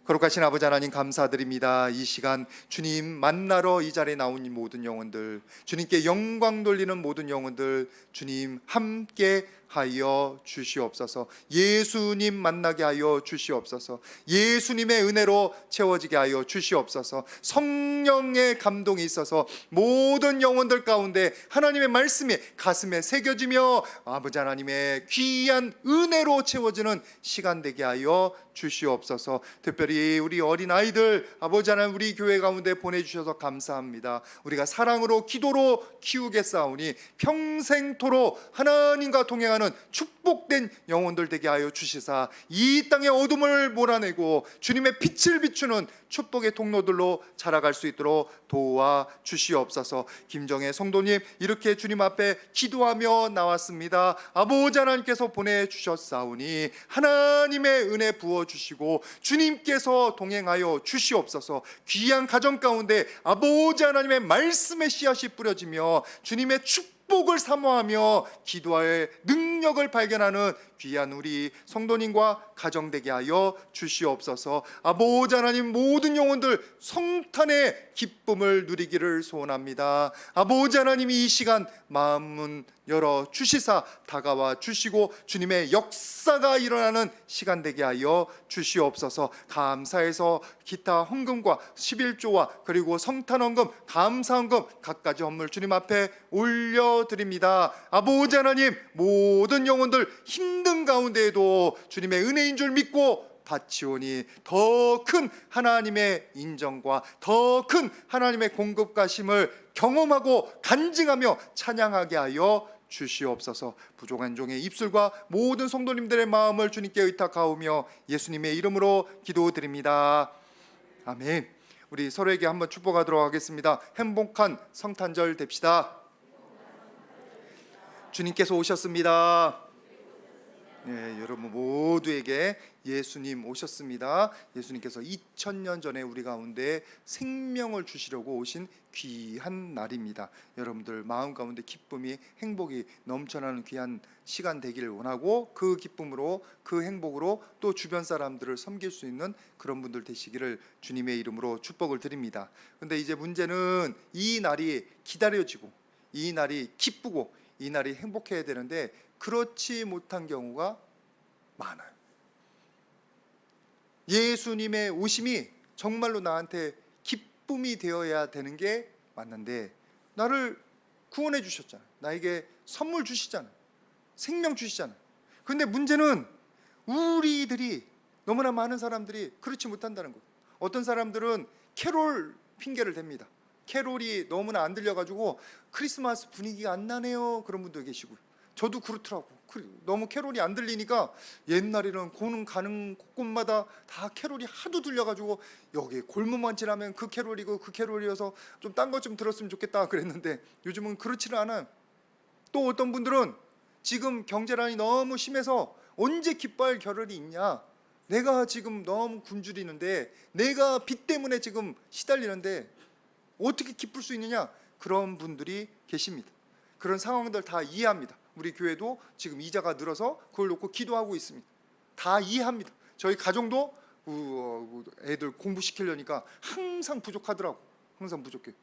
거룩하신 아버지 하나님 감사드립니다. 이 시간 주님 만나러 이 자리에 나온 이 모든 영혼들, 주님께 영광 돌리는 모든 영혼들, 주님 함께 하여 주시옵소서. 예수님 만나게 하여 주시옵소서. 예수님의 은혜로 채워지게 하여 주시옵소서. 성령의 감동이 있어서 모든 영혼들 가운데 하나님의 말씀이 가슴에 새겨지며 아버지 하나님의 귀한 은혜로 채워지는 시간 되게 하여 주시옵소서. 특별히 우리 어린아이들 아버지 하나님 우리 교회 가운데 보내주셔서 감사합니다. 우리가 사랑으로 기도로 키우겠사오니 평생토록 하나님과 동행하는 축복된 영혼들 되게 하여 주시사 이 땅의 어둠을 몰아내고 주님의 빛을 비추는 축복의 통로들로 자라갈 수 있도록 도와 주시옵소서. 김정혜 성도님 이렇게 주님 앞에 기도하며 나왔습니다. 아버지 하나님께서 보내주셨사오니 하나님의 은혜 부어주시고 주님께서 동행하여 주시옵소서. 귀한 가정 가운데 아버지 하나님의 말씀의 씨앗이 뿌려지며 주님의 축복을 사모하며 기도의 능력을 발견하는 귀한 우리 성도님과 가정 되게 하여 주시옵소서. 아버지 하나님 모든 영혼들 성탄의 기쁨을 누리기를 소원합니다. 아버지 하나님 이 시간 마음문 열어 주시사 다가와 주시고 주님의 역사가 일어나는 시간 되게 하여 주시옵소서. 감사해서 기타 헌금과 11조와 그리고 성탄 헌금 감사 헌금 갖가지 헌물 주님 앞에 올려드립니다. 아버지 하나님 모든 영혼들 힘든 가운데에도 주님의 은혜인 줄 믿고 바치오니 더 큰 하나님의 인정과 더 큰 하나님의 공급가심을 경험하고 간증하며 찬양하게 하여 주시옵소서. 부족한 종의 입술과 모든 성도님들의 마음을 주님께 의탁하오며 예수님의 이름으로 기도드립니다. 아멘. 우리 서로에게 한번 축복하도록 하겠습니다. 행복한 성탄절 됩시다. 주님께서 오셨습니다. 네, 여러분 모두에게 예수님 오셨습니다. 예수님께서 2000년 전에 우리 가운데 생명을 주시려고 오신 귀한 날입니다. 여러분들 마음 가운데 기쁨이 행복이 넘쳐나는 귀한 시간 되기를 원하고 그 기쁨으로 그 행복으로 또 주변 사람들을 섬길 수 있는 그런 분들 되시기를 주님의 이름으로 축복을 드립니다. 근데 이제 문제는 이 날이 기다려지고 이 날이 기쁘고 이 날이 행복해야 되는데 그렇지 못한 경우가 많아요. 예수님의 오심이 정말로 나한테 기쁨이 되어야 되는 게 맞는데 나를 구원해 주셨잖아요. 나에게 선물 주시잖아요. 생명 주시잖아요. 그런데 문제는 우리들이 너무나 많은 사람들이 그렇지 못한다는 거예요. 어떤 사람들은 캐롤 핑계를 댑니다. 캐롤이 너무나 안 들려가지고 크리스마스 분위기가 안 나네요. 그런 분도 계시고요. 저도 그렇더라고. 너무 캐롤이 안 들리니까 옛날에는 고는 가는 곳곳마다 다 캐롤이 하도 들려가지고 여기 골목만 지나면 그 캐롤이고 그 캐롤이어서 좀 딴 것 좀 들었으면 좋겠다 그랬는데 요즘은 그렇지는 않아요. 또 어떤 분들은 지금 경제난이 너무 심해서 언제 기뻐할 겨를이 있냐, 내가 지금 너무 굶주리는데 내가 빚 때문에 지금 시달리는데 어떻게 기쁠 수 있느냐, 그런 분들이 계십니다. 그런 상황들 다 이해합니다. 우리 교회도 지금 이자가 늘어서 그걸 놓고 기도하고 있습니다. 다 이해합니다. 저희 가정도 애들 공부시키려니까 항상 부족하더라고. 항상 부족해.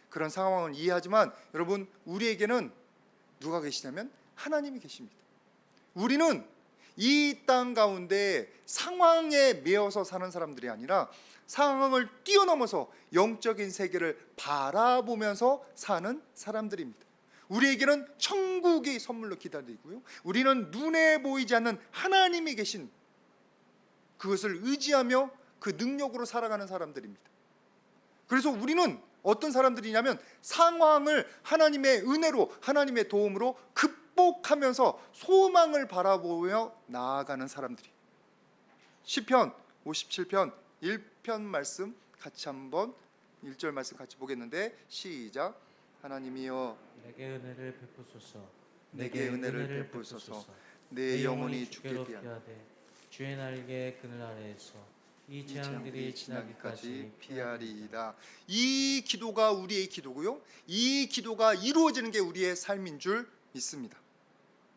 그런 상황을 이해하지만 여러분 우리에게는 누가 계시냐면 하나님이 계십니다. 우리는 이 땅 가운데 상황에 매여서 사는 사람들이 아니라 상황을 뛰어넘어서 영적인 세계를 바라보면서 사는 사람들입니다. 우리에게는 천국이 선물로 기다리고요, 우리는 눈에 보이지 않는 하나님이 계신 그것을 의지하며 그 능력으로 살아가는 사람들입니다. 그래서 우리는 어떤 사람들이냐면 상황을 하나님의 은혜로 하나님의 도움으로 극복하면서 소망을 바라보며 나아가는 사람들이. 시편 57편 1편 말씀 같이 한번 1절 말씀 같이 보겠는데 시작. 하나님이여 내게 은혜를 베푸소서. 내게 은혜를 베푸소서. 내 영혼이 주께 피하되 주의 날개 그늘 아래에서 이 재앙들이 지나기까지 피하리이다. 이 기도가 우리의 기도고요, 이 기도가 이루어지는 게 우리의 삶인 줄 믿습니다.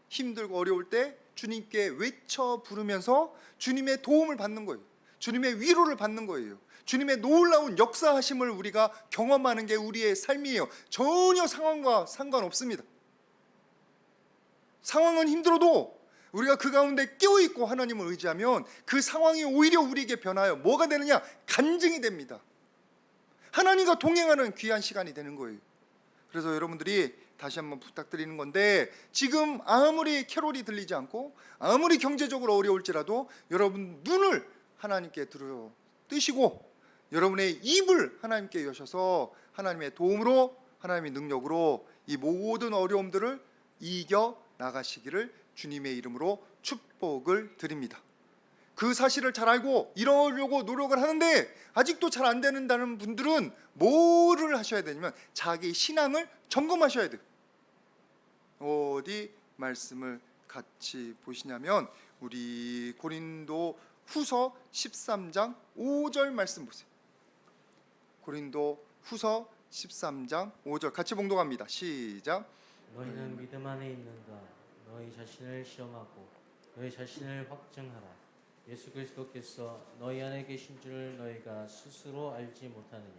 힘들고 어려울 때 주님께 외쳐 부르면서 주님의 도움을 받는 거예요. 주님의 위로를 받는 거예요. 주님의 놀라운 역사하심을 우리가 경험하는 게 우리의 삶이에요. 전혀 상황과 상관없습니다. 상황은 힘들어도 우리가 그 가운데 끼어있고 하나님을 의지하면 그 상황이 오히려 우리에게 변하여 뭐가 되느냐? 간증이 됩니다. 하나님과 동행하는 귀한 시간이 되는 거예요. 그래서 여러분들이 다시 한번 부탁드리는 건데, 지금 아무리 캐롤이 들리지 않고 아무리 경제적으로 어려울지라도 여러분 눈을 하나님께 들어 뜨시고 여러분의 입을 하나님께 여셔서 하나님의 도움으로, 하나님의 능력으로 이 모든 어려움들을 이겨 나가시기를 주님의 이름으로 축복을 드립니다. 그 사실을 잘 알고 이러려고 노력을 하는데 아직도 잘 안 되는다는 분들은 뭐를 하셔야 되냐면 자기 신앙을 점검하셔야 돼요. 어디 말씀을 같이 보시냐면 우리 고린도 후서 13장 5절 말씀 보세요. 고린도 후서 13장 5절 같이 봉독합니다. 시작. 너희는 믿음 안에 있는가? 너희 자신을 시험하고 너희 자신을 확증하라. 예수 그리스도께서 너희 안에 계신 줄 너희가 스스로 알지 못하느냐?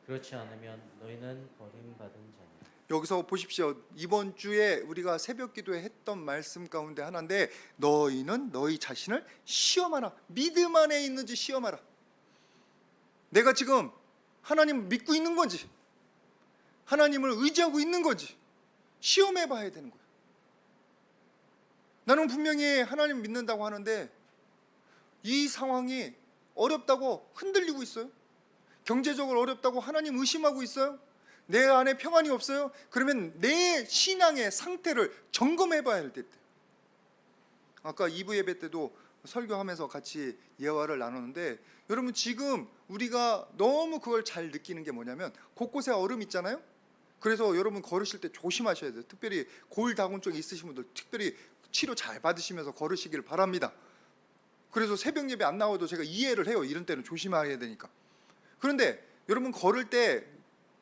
그렇지 않으면 너희는 버림받은 자냐? 여기서 보십시오. 이번 주에 우리가 새벽 기도에 했던 말씀 가운데 하나인데, 너희는 너희 자신을 시험하라. 믿음 안에 있는지 시험하라. 내가 지금 하나님을 믿고 있는 건지, 하나님을 의지하고 있는 건지 시험해 봐야 되는 거예요. 나는 분명히 하나님 믿는다고 하는데 이 상황이 어렵다고 흔들리고 있어요. 경제적으로 어렵다고 하나님 의심하고 있어요. 내 안에 평안이 없어요. 그러면 내 신앙의 상태를 점검해 봐야 할 때. 아까 2부 예배 때도 설교하면서 같이 예화를 나누는데, 여러분 지금 우리가 너무 그걸 잘 느끼는 게 뭐냐면 곳곳에 얼음 있잖아요. 그래서 여러분 걸으실 때 조심하셔야 돼요. 특별히 골다공증 있으신 분들 특별히 치료 잘 받으시면서 걸으시길 바랍니다. 그래서 새벽 예배 안 나와도 제가 이해를 해요. 이런 때는 조심해야 되니까. 그런데 여러분 걸을 때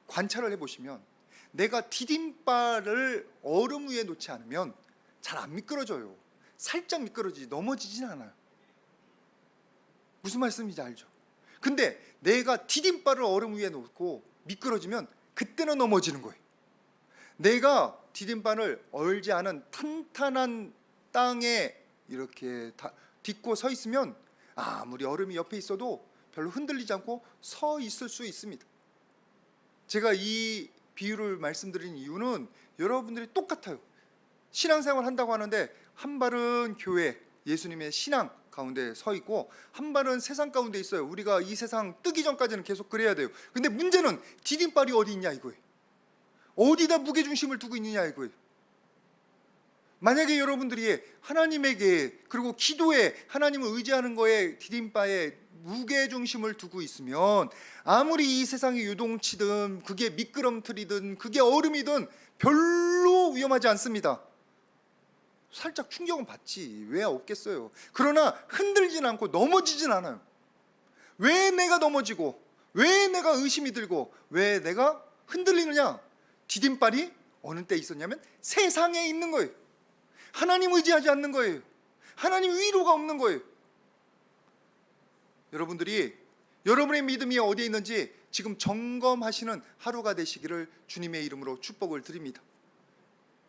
관찰을 해보시면 내가 디딤발을 얼음 위에 놓지 않으면 잘 안 미끄러져요. 살짝 미끄러지지 넘어지진 않아요. 무슨 말씀인지 알죠? 근데 내가 디딤발을 얼음 위에 놓고 미끄러지면 그때는 넘어지는 거예요. 내가 디딤발을 얼지 않은 탄탄한 땅에 이렇게 딛고 서 있으면 아무리 얼음이 옆에 있어도 별로 흔들리지 않고 서 있을 수 있습니다. 제가 이 비유를 말씀드린 이유는 여러분들이 똑같아요. 신앙생활 한다고 하는데 한 발은 교회, 예수님의 신앙 가운데 서 있고 한 발은 세상 가운데 있어요. 우리가 이 세상 뜨기 전까지는 계속 그래야 돼요. 근데 문제는 디딤발이 어디 있냐 이거예요. 어디다 무게중심을 두고 있느냐 이거예요. 만약에 여러분들이 하나님에게 그리고 기도에 하나님을 의지하는 거에 디딤발에 무게중심을 두고 있으면 아무리 이 세상이 유동치든 그게 미끄럼틀이든 그게 얼음이든 별로 위험하지 않습니다. 살짝 충격은 받지 왜 없겠어요. 그러나 흔들진 않고 넘어지진 않아요. 왜 내가 넘어지고 왜 내가 의심이 들고 왜 내가 흔들리느냐? 디딤발이 어느 때 있었냐면 세상에 있는 거예요. 하나님 의지하지 않는 거예요. 하나님 위로가 없는 거예요. 여러분들이 여러분의 믿음이 어디에 있는지 지금 점검하시는 하루가 되시기를 주님의 이름으로 축복을 드립니다.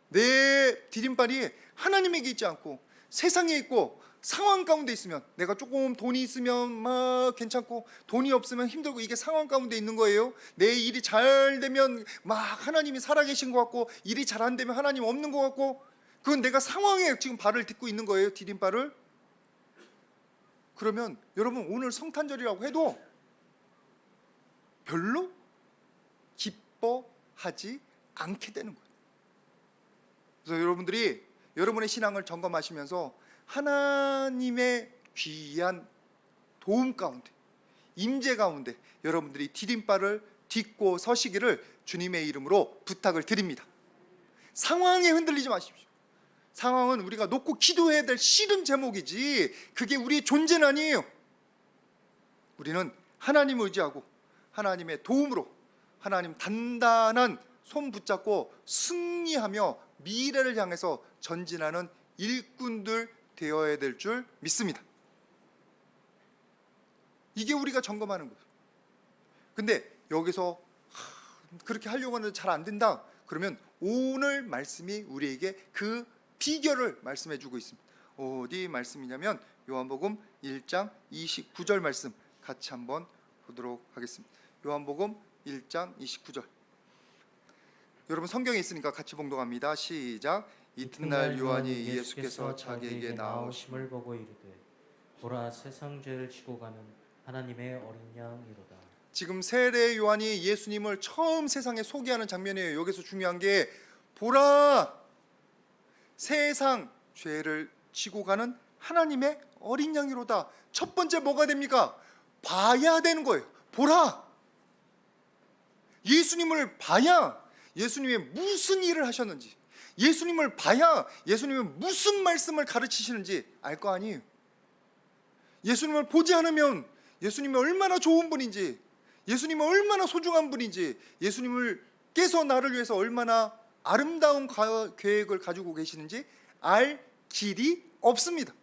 내 디딤발이 하나님에게 있지 않고 세상에 있고 상황 가운데 있으면, 내가 조금 돈이 있으면 막 괜찮고 돈이 없으면 힘들고, 이게 상황 가운데 있는 거예요. 내 일이 잘 되면 막 하나님이 살아계신 것 같고, 일이 잘 안 되면 하나님 없는 것 같고, 그건 내가 상황에 지금 발을 딛고 있는 거예요. 디딤발을. 그러면 여러분 오늘 성탄절이라고 해도 별로 기뻐하지 않게 되는 거예요. 그래서 여러분들이 여러분의 신앙을 점검하시면서 하나님의 귀한 도움 가운데, 임재 가운데 여러분들이 디딤발을 딛고 서시기를 주님의 이름으로 부탁을 드립니다. 상황에 흔들리지 마십시오. 상황은 우리가 놓고 기도해야 될 씨름 제목이지 그게 우리의 존재는 아니에요. 우리는 하나님을 의지하고 하나님의 도움으로 하나님 단단한 손 붙잡고 승리하며 미래를 향해서 전진하는 일꾼들 되어야 될 줄 믿습니다. 이게 우리가 점검하는 거예요. 근데 여기서 그렇게 하려고 하는데 잘 안 된다. 그러면 오늘 말씀이 우리에게 그 비결을 말씀해 주고 있습니다. 어디 말씀이냐면 요한복음 1장 29절 말씀 같이 한번 보도록 하겠습니다. 요한복음 1장 29절. 여러분 성경에 있으니까 같이 봉독합니다. 시작. 이튿날 요한이 예수께서 자기에게 나오심을 보고 이르되 보라 세상 죄를 지고 가는 하나님의 어린 양이로다. 지금 세례 요한이 예수님을 처음 세상에 소개하는 장면이에요. 여기서 중요한 게 보라 세상 죄를 지고 가는 하나님의 어린 양이로다. 첫 번째 뭐가 됩니까? 봐야 되는 거예요. 보라. 예수님을 봐야 예수님이 무슨 일을 하셨는지, 예수님을 봐야 예수님이 무슨 말씀을 가르치시는지 알 거 아니에요. 예수님을 보지 않으면 예수님이 얼마나 좋은 분인지, 예수님이 얼마나 소중한 분인지, 예수님께서 나를 위해서 얼마나 아름다운 계획을 가지고 계시는지 알 길이 없습니다.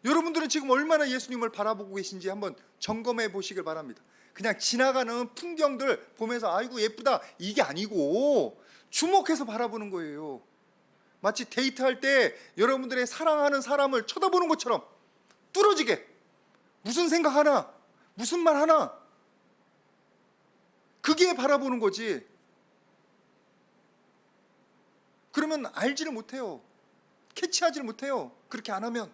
여러분들은 지금 얼마나 예수님을 바라보고 계신지 한번 점검해 보시길 바랍니다. 그냥 지나가는 풍경들 보면서 아이고 예쁘다 이게 아니고 주목해서 바라보는 거예요. 마치 데이트할 때 여러분들의 사랑하는 사람을 쳐다보는 것처럼 뚫어지게 무슨 생각하나 무슨 말 하나 그게 바라보는 거지. 그러면 알지를 못해요. 캐치하지를 못해요. 그렇게 안 하면.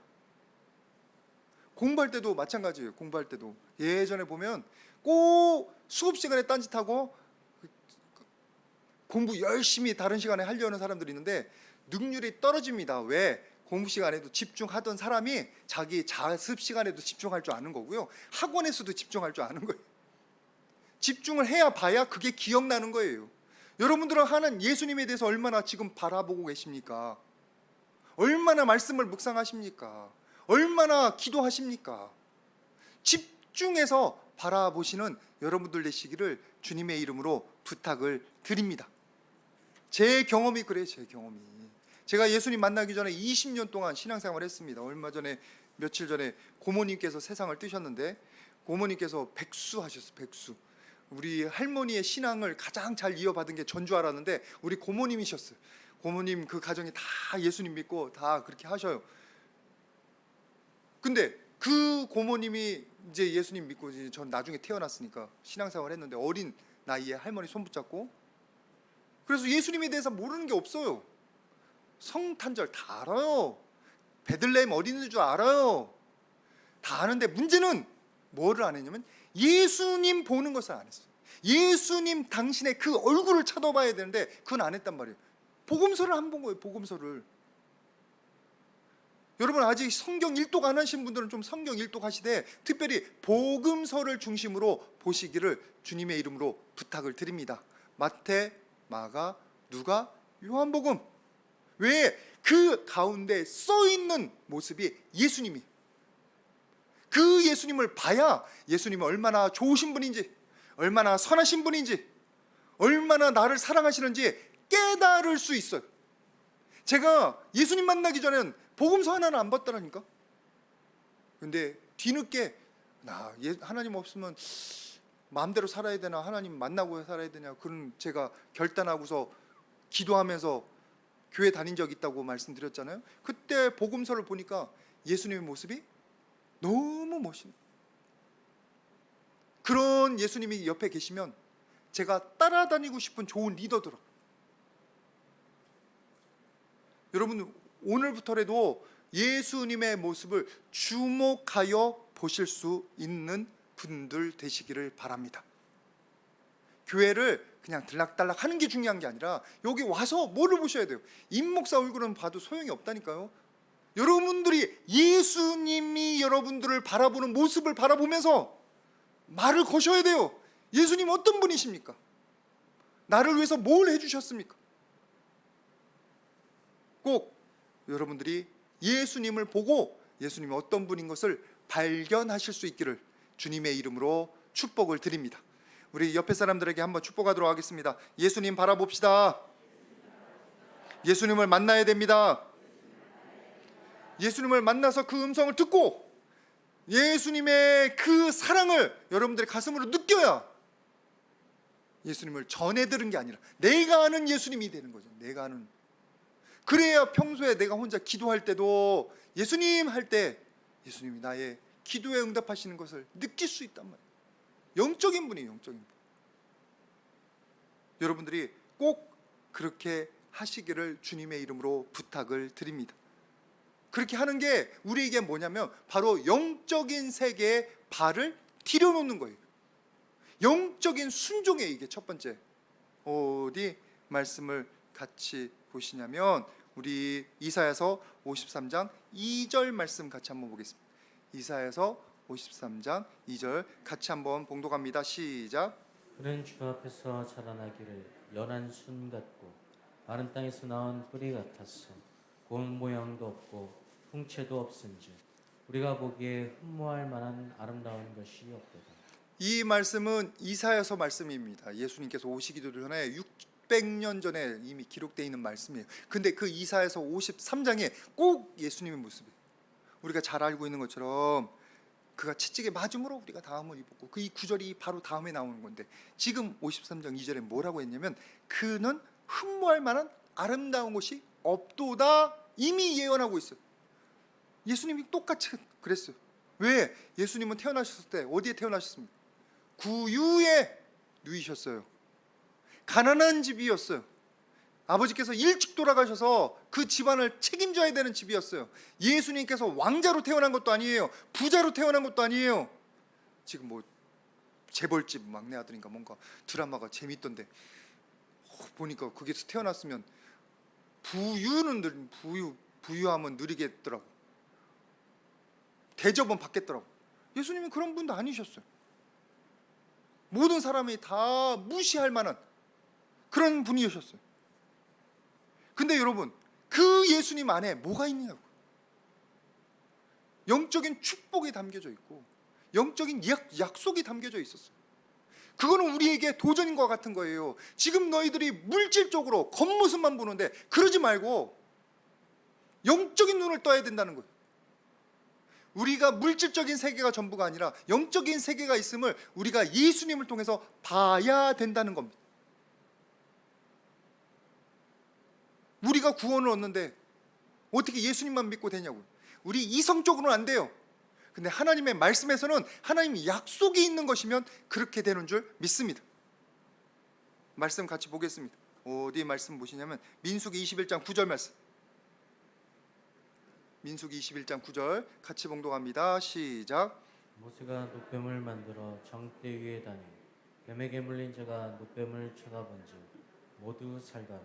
공부할 때도 마찬가지예요. 공부할 때도 예전에 보면 꼭 수업 시간에 딴짓하고 공부 열심히 다른 시간에 하려는 사람들이 있는데 능률이 떨어집니다. 왜? 공부 시간에도 집중하던 사람이 자기 자습 시간에도 집중할 줄 아는 거고요. 학원에서도 집중할 줄 아는 거예요. 집중을 해야 봐야 그게 기억나는 거예요. 여러분들은 하는 예수님에 대해서 얼마나 지금 바라보고 계십니까? 얼마나 말씀을 묵상하십니까? 얼마나 기도하십니까? 집중해서 바라보시는 여러분들 되시기를 주님의 이름으로 부탁을 드립니다. 제 경험이 그래요. 제 경험이. 제가 예수님 만나기 전에 20년 동안 신앙생활을 했습니다. 얼마 전에 며칠 전에 고모님께서 세상을 뜨셨는데 고모님께서 백수 하셨어요. 백수. 우리 할머니의 신앙을 가장 잘 이어받은 게 전 줄 알았는데 우리 고모님이셨어요. 고모님 그 가정이 다 예수님 믿고 다 그렇게 하셔요. 근데 그 고모님이 이제 예수님 믿고 이제 전 나중에 태어났으니까 신앙생활 했는데 어린 나이에 할머니 손 붙잡고 그래서 예수님에 대해서 모르는 게 없어요. 성탄절 다 알아요. 베들레헴 어린이인 줄 알아요. 다 아는데 문제는 뭐를 안 했냐면 예수님 보는 것을 안 했어요. 예수님 당신의 그 얼굴을 쳐다봐야 되는데 그건 안 했단 말이에요. 복음서를 안 본 거예요. 복음서를. 여러분 아직 성경 일독 안 하신 분들은 좀 성경 일독하시되 특별히 복음서를 중심으로 보시기를 주님의 이름으로 부탁을 드립니다. 마태, 마가, 누가, 요한복음. 왜? 그 가운데 써 있는 모습이 예수님이. 그 예수님을 봐야 예수님이 얼마나 좋으신 분인지, 얼마나 선하신 분인지, 얼마나 나를 사랑하시는지 깨달을 수 있어요. 제가 예수님 만나기 전엔 복음서 하나는 안 봤다라니까. 근데 뒤늦게 하나님 없으면 마음대로 살아야 되나, 하나님 만나고 살아야 되냐, 그런 제가 결단하고서 기도하면서 교회 다닌 적 있다고 말씀드렸잖아요. 그때 복음서를 보니까 예수님의 모습이 너무 멋있는, 그런 예수님이 옆에 계시면 제가 따라다니고 싶은 좋은 리더더라. 여러분 오늘부터라도 예수님의 모습을 주목하여 보실 수 있는 분들 되시기를 바랍니다. 교회를 그냥 들락달락 하는 게 중요한 게 아니라 여기 와서 뭐를 보셔야 돼요? 임목사 얼굴은 봐도 소용이 없다니까요. 여러분들이 예수님이 여러분들을 바라보는 모습을 바라보면서 말을 거셔야 돼요. 예수님 어떤 분이십니까? 나를 위해서 뭘 해주셨습니까? 꼭 여러분들이 예수님을 보고 예수님이 어떤 분인 것을 발견하실 수 있기를 주님의 이름으로 축복을 드립니다. 우리 옆에 사람들에게 한번 축복하도록 하겠습니다. 예수님 바라봅시다. 예수님을 만나야 됩니다. 예수님을 만나서 그 음성을 듣고 예수님의 그 사랑을 여러분들의 가슴으로 느껴야 예수님을 전해 들은 게 아니라 내가 아는 예수님이 되는 거죠. 내가 아는. 그래야 평소에 내가 혼자 기도할 때도 예수님 할 때 예수님이 나의 기도에 응답하시는 것을 느낄 수 있단 말이에요. 영적인 분이에요. 영적인 분. 여러분들이 꼭 그렇게 하시기를 주님의 이름으로 부탁을 드립니다. 그렇게 하는 게 우리에게 뭐냐면 바로 영적인 세계에 발을 들여놓는 거예요. 영적인 순종에 이게 첫 번째. 어디 말씀을 같이 보시냐면 우리 이사야서 53장 2절 말씀 같이 한번 보겠습니다. 이사야서 53장 2절 같이 한번 봉독합니다. 시작. 그는 주 앞에서 자라나기를 연한 순 같고 마른 땅에서 나온 뿌리 같았어. 고운 모양도 없고 풍채도 없은즉 우리가 보기에 흠모할 만한 아름다운 것이 없도다. 이 말씀은 이사야서 말씀입니다. 예수님께서 오시기도 전에 600년 전에 이미 기록되어 있는 말씀이에요. 근데 그 이사야서 53장에 꼭 예수님의 모습이에요. 우리가 잘 알고 있는 것처럼 그가 채찍에 맞음으로 우리가 다음을 입었고 그 이 구절이 바로 다음에 나오는 건데 지금 53장 2절에 뭐라고 했냐면 그는 흠모할 만한 아름다운 것이 없도다 이미 예언하고 있어요. 예수님이 똑같이 그랬어요. 왜? 예수님은 태어나셨을 때 어디에 태어나셨습니까? 구유에 누이셨어요. 가난한 집이었어요. 아버지께서 일찍 돌아가셔서 그 집안을 책임져야 되는 집이었어요. 예수님께서 왕자로 태어난 것도 아니에요. 부자로 태어난 것도 아니에요. 지금 뭐 재벌집 막내 아들인가 뭔가 드라마가 재밌던데 보니까 거기서 태어났으면 부유함은 누리겠더라고. 대접은 받겠더라고. 예수님은 그런 분도 아니셨어요. 모든 사람이 다 무시할 만한 그런 분이셨어요. 근데 여러분 그 예수님 안에 뭐가 있느냐고. 영적인 축복이 담겨져 있고 영적인 약속이 담겨져 있었어요. 그거는 우리에게 도전인 것 같은 거예요. 지금 너희들이 물질적으로 겉모습만 보는데 그러지 말고 영적인 눈을 떠야 된다는 거예요. 우리가 물질적인 세계가 전부가 아니라 영적인 세계가 있음을 우리가 예수님을 통해서 봐야 된다는 겁니다. 우리가 구원을 얻는데 어떻게 예수님만 믿고 되냐고요. 우리 이성적으로는 안 돼요. 근데 하나님의 말씀에서는 하나님이 약속이 있는 것이면 그렇게 되는 줄 믿습니다. 말씀 같이 보겠습니다. 어디 말씀 보시냐면 민수기 21장 9절 말씀. 민수기 21장 9절 같이 봉독합니다. 시작. 모세가 노뱀을 만들어 정대 위에 다니 뱀에게 물린 자가 노뱀을 쳐다본즉 모두 살가라.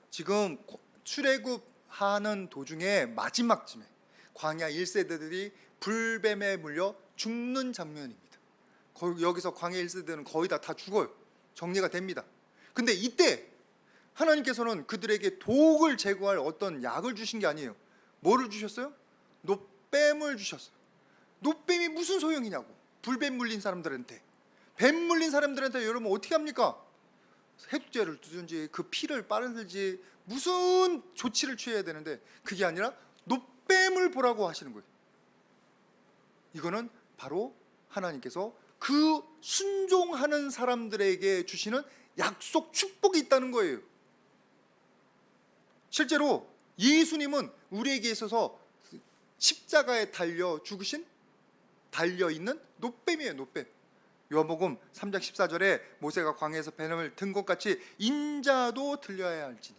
지금 출애굽하는 도중에 마지막쯤에 광야 1세대들이 불뱀에 물려 죽는 장면입니다. 여기서 광야 1세대는 거의 다 죽어요. 정리가 됩니다. 근데 이때 하나님께서는 그들에게 독을 제거할 어떤 약을 주신 게 아니에요. 뭐를 주셨어요? 노뱀을 주셨어요. 노뱀이 무슨 소용이냐고. 불뱀 물린 사람들한테. 뱀 물린 사람들한테 여러분 어떻게 합니까? 해독제를 두든지 그 피를 빨아들지 무슨 조치를 취해야 되는데 그게 아니라 노뱀을 보라고 하시는 거예요. 이거는 바로 하나님께서 그 순종하는 사람들에게 주시는 약속 축복이 있다는 거예요. 실제로 예수님은 우리에게 있어서 십자가에 달려 죽으신 달려있는 노뱀이에요. 노뱀. 요한복음 3장 14절에 모세가 광야에서 뱀을 든 것 같이 인자도 들려야 할지니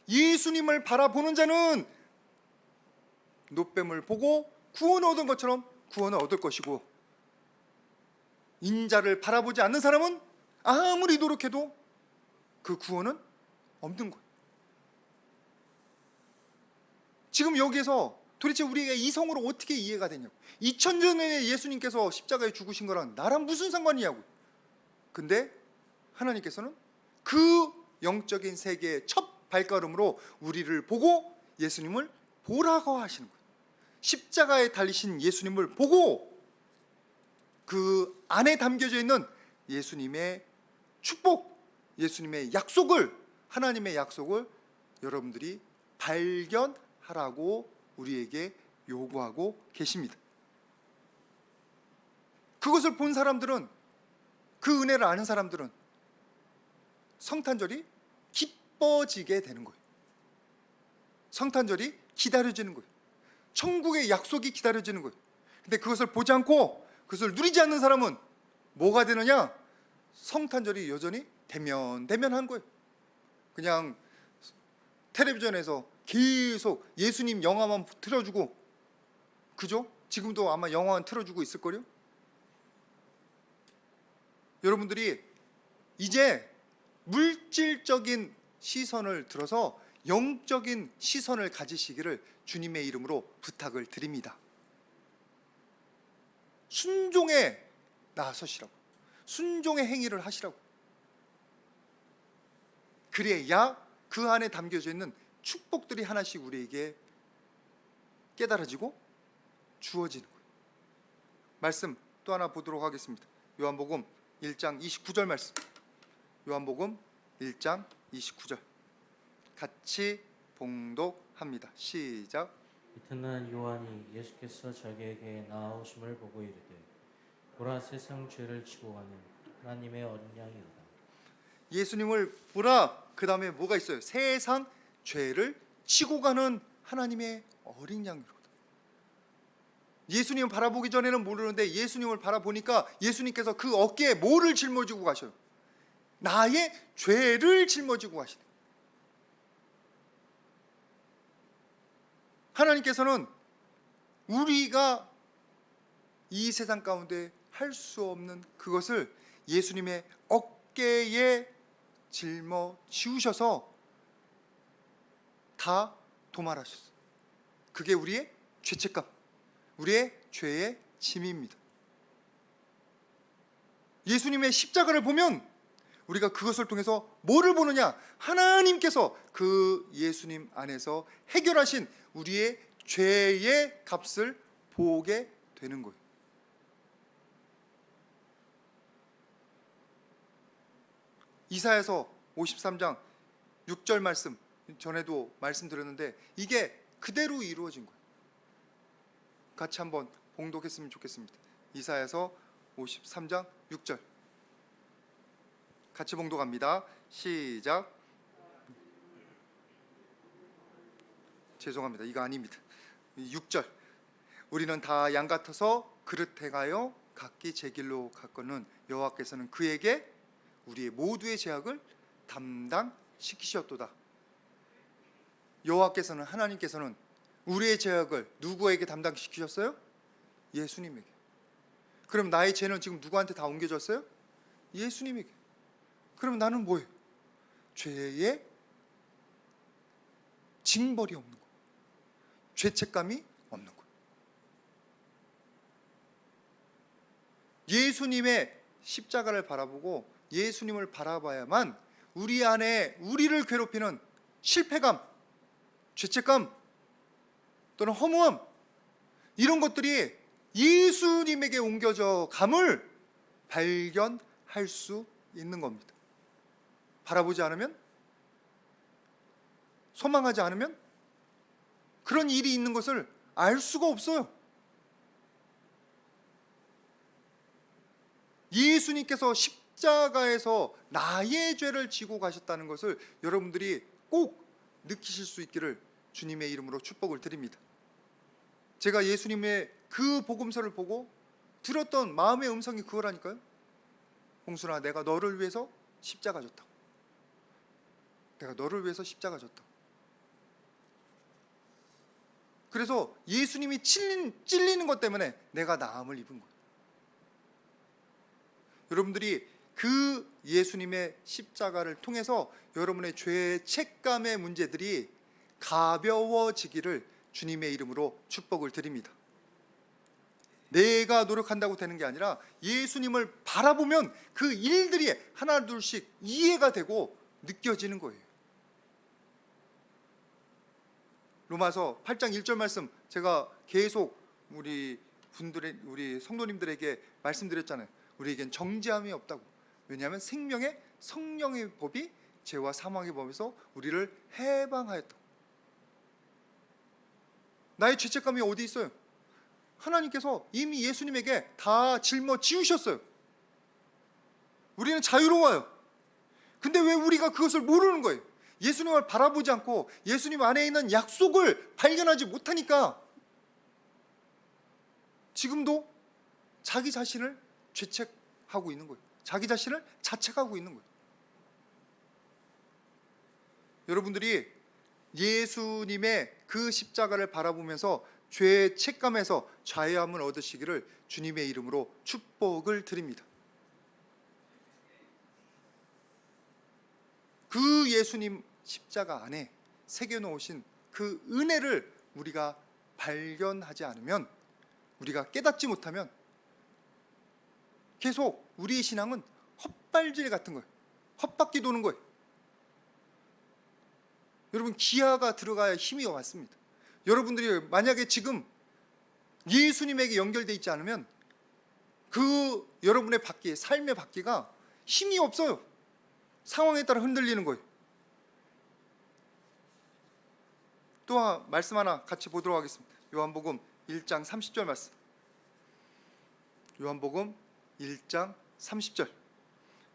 예수님을 바라보는 자는 노뱀을 보고 구원을 얻은 것처럼 구원을 얻을 것이고 인자를 바라보지 않는 사람은 아무리 노력해도 그 구원은 없는 거예요. 지금 여기에서 도대체 우리가 이성으로 어떻게 이해가 되냐고. 2000년 전에 예수님께서 십자가에 죽으신 거랑 나랑 무슨 상관이냐고. 근데 하나님께서는 그 영적인 세계의 첫 발걸음으로 우리를 보고 예수님을 보라고 하시는 거예요. 십자가에 달리신 예수님을 보고 그 안에 담겨져 있는 예수님의 축복, 예수님의 약속을, 하나님의 약속을 여러분들이 발견하라고 우리에게 요구하고 계십니다. 그것을 본 사람들은, 그 은혜를 아는 사람들은 성탄절이 기뻐지게 되는 거예요. 성탄절이 기다려지는 거예요. 천국의 약속이 기다려지는 거예요. 근데 그것을 보지 않고 그것을 누리지 않는 사람은 뭐가 되느냐? 성탄절이 여전히 대면한 거예요. 그냥 텔레비전에서 계속 예수님 영화만 틀어주고, 그죠? 지금도 아마 영화만 틀어주고 있을걸요? 여러분들이 이제 물질적인 시선을 들어서 영적인 시선을 가지시기를 주님의 이름으로 부탁을 드립니다. 순종에 나서시라고, 순종의 행위를 하시라고. 그래야 그 안에 담겨져 있는 축복들이 하나씩 우리에게 깨달아지고 주어지는 거예요. 말씀 또 하나 보도록 하겠습니다. 요한복음 1장 29절 말씀. 요한복음 1장 29절 같이 봉독합니다. 시작. 이튿날 요한이 예수께서 자기에게 나아오심을 보고 이르되 보라 세상 죄를 지고 가는 하나님의 어린 양이로다. 예수님을 보라. 그 다음에 뭐가 있어요? 세상 죄를 지고 가는 하나님의 어린 양이로다. 예수님을 바라보기 전에는 모르는데 예수님을 바라보니까 예수님께서 그 어깨에 뭐를 짊어지고 가셔요? 나의 죄를 짊어지고 가시네. 하나님께서는 우리가 이 세상 가운데 할 수 없는 그것을 예수님의 어깨에 짊어지우셔서 다 도말하셨어요. 그게 우리의 죄책감, 우리의 죄의 짐입니다. 예수님의 십자가를 보면 우리가 그것을 통해서 뭐를 보느냐? 하나님께서 그 예수님 안에서 해결하신 우리의 죄의 값을 보게 되는 거예요. 이사야서 53장 6절 말씀, 전에도 말씀드렸는데 이게 그대로 이루어진 거예요. 같이 한번 봉독했으면 좋겠습니다. 이사야서 53장 6절 같이 봉독합니다. 시작. 죄송합니다. 이거 아닙니다. 6절. 우리는 다 양 같아서 그릇 행하여 각기 제 길로 갔거늘 여호와께서는 그에게 우리의 모두의 죄악을 담당시키셨도다. 여호와께서는, 하나님께서는 우리의 죄악을 누구에게 담당시키셨어요? 예수님에게. 그럼 나의 죄는 지금 누구한테 다 옮겨졌어요? 예수님에게. 그럼 나는 뭐예요? 죄의 징벌이 없는 거예요. 죄책감이 없는 거예요. 예수님의 십자가를 바라보고 예수님을 바라봐야만 우리 안에 우리를 괴롭히는 실패감, 죄책감 또는 허무함, 이런 것들이 예수님에게 옮겨져 감을 발견할 수 있는 겁니다. 바라보지 않으면, 소망하지 않으면 그런 일이 있는 것을 알 수가 없어요. 예수님께서 십자가에서 나의 죄를 지고 가셨다는 것을 여러분들이 꼭 느끼실 수 있기를 주님의 이름으로 축복을 드립니다. 제가 예수님의 그 복음서를 보고 들었던 마음의 음성이 그거라니까요. 홍순아, 내가 너를 위해서 십자가 졌다고. 내가 너를 위해서 십자가 졌다고. 그래서 예수님이 찔리는 것 때문에 내가 나음을 입은 거예요. 여러분들이 그 예수님의 십자가를 통해서 여러분의 죄책감의 문제들이 가벼워지기를 주님의 이름으로 축복을 드립니다. 내가 노력한다고 되는 게 아니라 예수님을 바라보면 그 일들이 하나 둘씩 이해가 되고 느껴지는 거예요. 로마서 8장 1절 말씀 제가 계속 우리 성도님들에게 말씀드렸잖아요. 우리에겐 정죄함이 없다고. 왜냐하면 생명의 성령의 법이 죄와 사망의 법에서 우리를 해방하였다고. 나의 죄책감이 어디 있어요? 하나님께서 이미 예수님에게 다 짊어지우셨어요. 우리는 자유로워요. 근데 왜 우리가 그것을 모르는 거예요? 예수님을 바라보지 않고 예수님 안에 있는 약속을 발견하지 못하니까 지금도 자기 자신을 죄책하고 있는 거예요. 자기 자신을 자책하고 있는 거예요. 여러분들이 예수님의 그 십자가를 바라보면서 죄의 책감에서 자유함을 얻으시기를 주님의 이름으로 축복을 드립니다. 그 예수님 십자가 안에 새겨놓으신 그 은혜를 우리가 발견하지 않으면, 우리가 깨닫지 못하면 계속 우리의 신앙은 헛발질 같은 거예요. 헛바퀴 도는 거예요. 여러분, 기아가 들어가야 힘이 왔습니다. 여러분들이 만약에 지금 예수님에게 연결되어 있지 않으면 그 여러분의 바퀴, 삶의 바퀴가 힘이 없어요. 상황에 따라 흔들리는 거예요. 또 말씀 하나 같이 보도록 하겠습니다. 요한복음 1장 30절 말씀. 요한복음 1장 30절.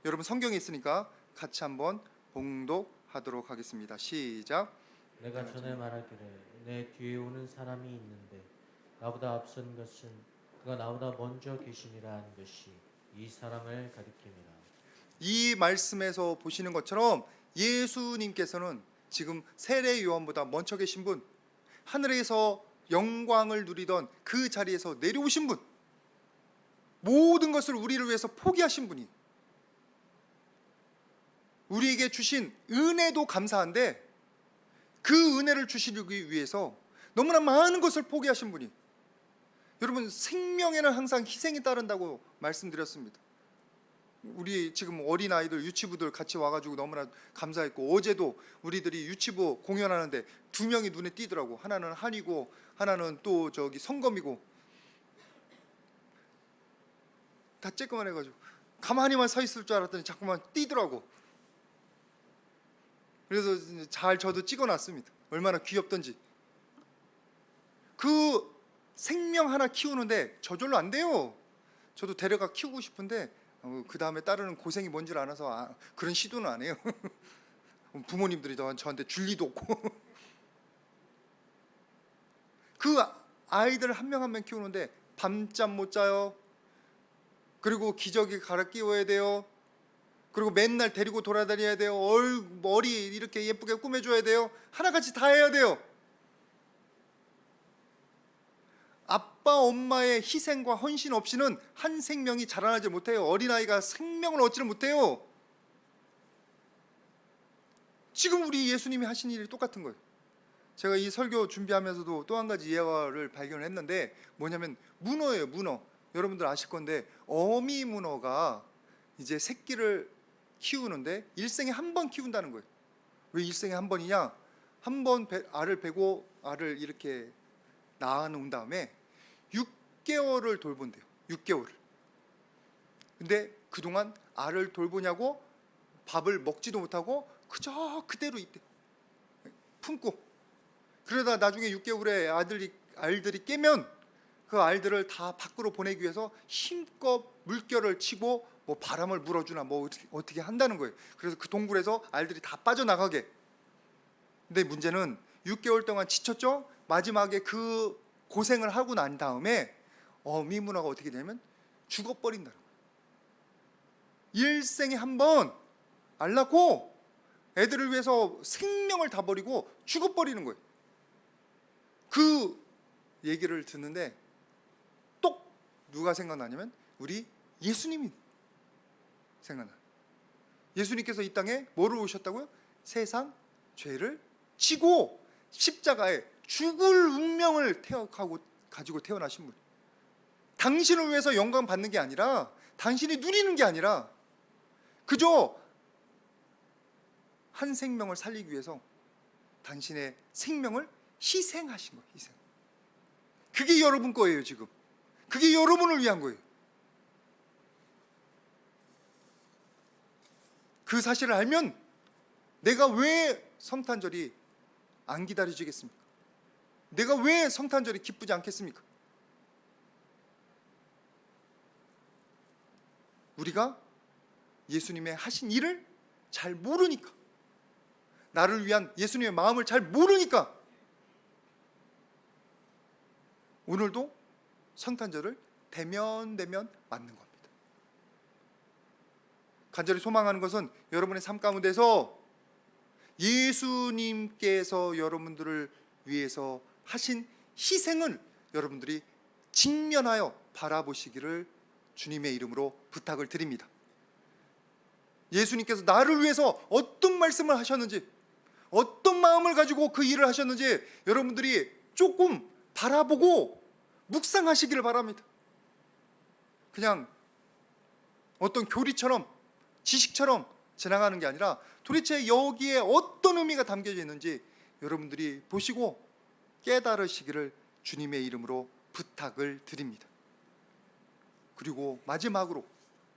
여러분 성경에 있으니까 같이 한번 봉독하도록 하겠습니다. 시작. 내가 전에 말하기를 내 뒤에 오는 사람이 있는데 나보다 앞선 것은 그가 나보다 먼저 계심이라 하는 것이 이 사람을 가리킴이라. 이 말씀에서 보시는 것처럼 예수님께서는 지금 세례 요한보다 먼저 계신 분, 하늘에서 영광을 누리던 그 자리에서 내려오신 분, 모든 것을 우리를 위해서 포기하신 분이, 우리에게 주신 은혜도 감사한데 그 은혜를 주시기 위해서 너무나 많은 것을 포기하신 분이, 여러분 생명에는 항상 희생이 따른다고 말씀드렸습니다. 우리 지금 어린아이들 유치부들 같이 와가지고 너무나 감사했고, 어제도 우리들이 유치부 공연하는데 두 명이 눈에 띄더라고. 하나는 한이고 하나는 또 저기 성검이고, 다 쬐끄만 해가지고 가만히만 서 있을 줄 알았더니 자꾸만 뛰더라고. 그래서 잘 저도 찍어놨습니다. 얼마나 귀엽던지. 그 생명 하나 키우는데 저절로 안 돼요. 저도 데려가 키우고 싶은데 그 다음에 따르는 고생이 뭔지 알아서 그런 시도는 안 해요. 부모님들이 저한테 줄 리도 없고. 그 아이들 한 명 한 명 키우는데 밤잠 못 자요. 그리고 기저귀 갈아 끼워야 돼요. 그리고 맨날 데리고 돌아다녀야 돼요. 머리 이렇게 예쁘게 꾸며줘야 돼요. 하나같이 다 해야 돼요. 아빠 엄마의 희생과 헌신 없이는 한 생명이 자라나지 못해요. 어린아이가 생명을 얻지를 못해요. 지금 우리 예수님이 하신 일이 똑같은 거예요. 제가 이 설교 준비하면서도 또 한 가지 예화를 발견했는데, 뭐냐면 문어예요. 문어. 여러분들 아실 건데 어미 문어가 이제 새끼를 키우는데 일생에 한 번 키운다는 거예요. 왜 일생에 한 번이냐? 한 번 알을 베고 알을 이렇게 낳아놓은 다음에 6개월을 돌본대요. 6개월을. 근데 그동안 알을 돌보냐고 밥을 먹지도 못하고 그저 그대로 있대. 품고. 그러다 나중에 6개월에 알들이 깨면 그 알들을 다 밖으로 보내기 위해서 힘껏 물결을 치고 뭐 바람을 불어주나 뭐 어떻게 한다는 거예요. 그래서 그 동굴에서 알들이 다 빠져나가게. 근데 문제는 6개월 동안 지쳤죠? 마지막에 그 고생을 하고 난 다음에 어미 문어가 어떻게 되냐면 죽어버린다는 거예요. 일생에 한 번 알 낳고 애들을 위해서 생명을 다 버리고 죽어버리는 거예요. 그 얘기를 듣는데 똑 누가 생각나냐면 우리 예수님이 생각나요. 예수님께서 이 땅에 뭐를 오셨다고요? 세상 죄를 지고 십자가에 죽을 운명을 가지고 태어나신 분. 당신을 위해서 영광 받는 게 아니라, 당신이 누리는 게 아니라, 그저 한 생명을 살리기 위해서 당신의 생명을 희생하신 거예요. 희생. 그게 여러분 거예요. 지금 그게 여러분을 위한 거예요. 그 사실을 알면 내가 왜 성탄절이 안 기다려지겠습니까? 내가 왜 성탄절이 기쁘지 않겠습니까? 우리가 예수님의 하신 일을 잘 모르니까, 나를 위한 예수님의 마음을 잘 모르니까 오늘도 성탄절을 대면대면 맞는 겁니다. 간절히 소망하는 것은 여러분의 삶 가운데서 예수님께서 여러분들을 위해서 하신 희생을 여러분들이 직면하여 바라보시기를 주님의 이름으로 부탁을 드립니다. 예수님께서 나를 위해서 어떤 말씀을 하셨는지, 어떤 마음을 가지고 그 일을 하셨는지 여러분들이 조금 바라보고 묵상하시기를 바랍니다. 그냥 어떤 교리처럼, 지식처럼 지나가는 게 아니라 도대체 여기에 어떤 의미가 담겨져 있는지 여러분들이 보시고 깨달으시기를 주님의 이름으로 부탁을 드립니다. 그리고 마지막으로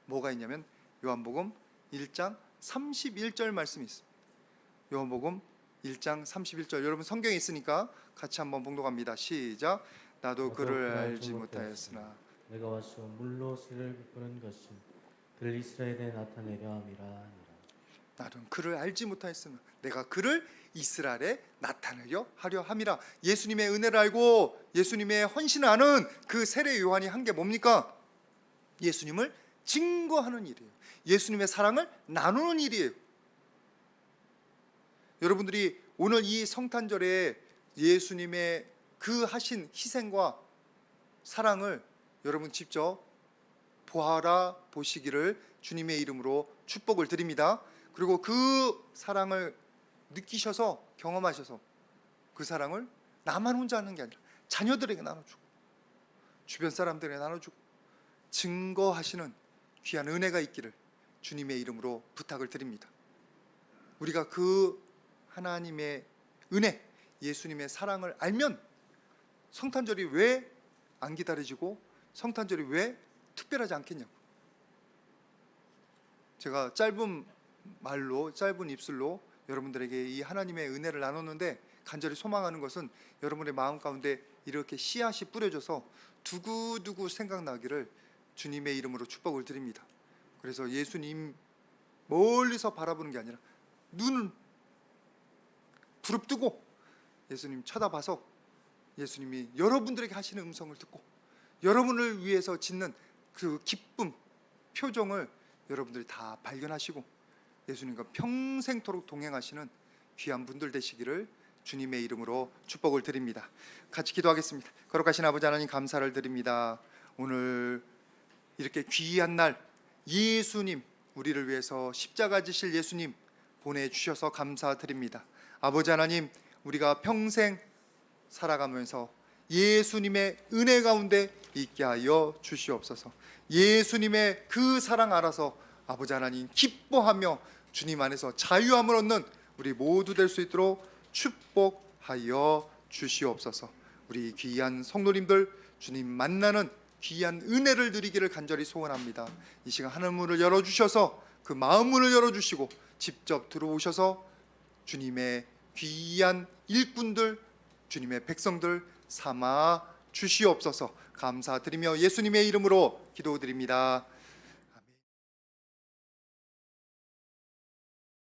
뭐가 있냐면 요한복음 1장 31절 말씀이 있습니다. 요한복음 1장 31절, 여러분 성경에 있으니까 같이 한번 봉독합니다. 시작. 나도 그를 알지 못하였으나 내가 와서 물로 새를 베푸는 것은 들 이스라엘에 나타내려 함이라 하니라. 나는 그를 알지 못하였으나 내가 그를 이스라엘에 나타내려 하려 함이라. 예수님의 은혜를 알고 예수님의 헌신을 아는 그 세례 요한이 한 게 뭡니까? 예수님을 증거하는 일이에요. 예수님의 사랑을 나누는 일이에요. 여러분들이 오늘 이 성탄절에 예수님의 그 하신 희생과 사랑을 여러분 직접 보아라 보시기를 주님의 이름으로 축복을 드립니다. 그리고 그 사랑을 느끼셔서 경험하셔서 그 사랑을 나만 혼자 하는 게 아니라 자녀들에게 나눠주고 주변 사람들에게 나눠주고 증거하시는 귀한 은혜가 있기를 주님의 이름으로 부탁을 드립니다. 우리가 그 하나님의 은혜, 예수님의 사랑을 알면 성탄절이 왜 안 기다려지고 성탄절이 왜 특별하지 않겠냐고. 제가 짧은 말로, 짧은 입술로 여러분들에게 이 하나님의 은혜를 나눴는데 간절히 소망하는 것은 여러분의 마음 가운데 이렇게 씨앗이 뿌려져서 두고두고 생각나기를 주님의 이름으로 축복을 드립니다. 그래서 예수님 멀리서 바라보는 게 아니라 눈을 부릅뜨고 예수님 쳐다봐서 예수님이 여러분들에게 하시는 음성을 듣고 여러분을 위해서 짓는 그 기쁨, 표정을 여러분들이 다 발견하시고 예수님과 평생토록 동행하시는 귀한 분들 되시기를 주님의 이름으로 축복을 드립니다. 같이 기도하겠습니다. 거룩하신 아버지 하나님, 감사를 드립니다. 오늘 이렇게 귀한 날 예수님, 우리를 위해서 십자가 지실 예수님 보내주셔서 감사드립니다. 아버지 하나님, 우리가 평생 살아가면서 예수님의 은혜 가운데 있게 하여 주시옵소서. 예수님의 그 사랑 알아서 아버지 하나님 기뻐하며 주님 안에서 자유함을 얻는 우리 모두 될 수 있도록 축복하여 주시옵소서. 우리 귀한 성도님들 주님 만나는 귀한 은혜를 누리기를 간절히 소원합니다. 이 시간 하늘 문을 열어주셔서 그 마음 문을 열어주시고 직접 들어오셔서 주님의 귀한 일꾼들, 주님의 백성들 삼아 주시옵소서. 감사드리며 예수님의 이름으로 기도드립니다.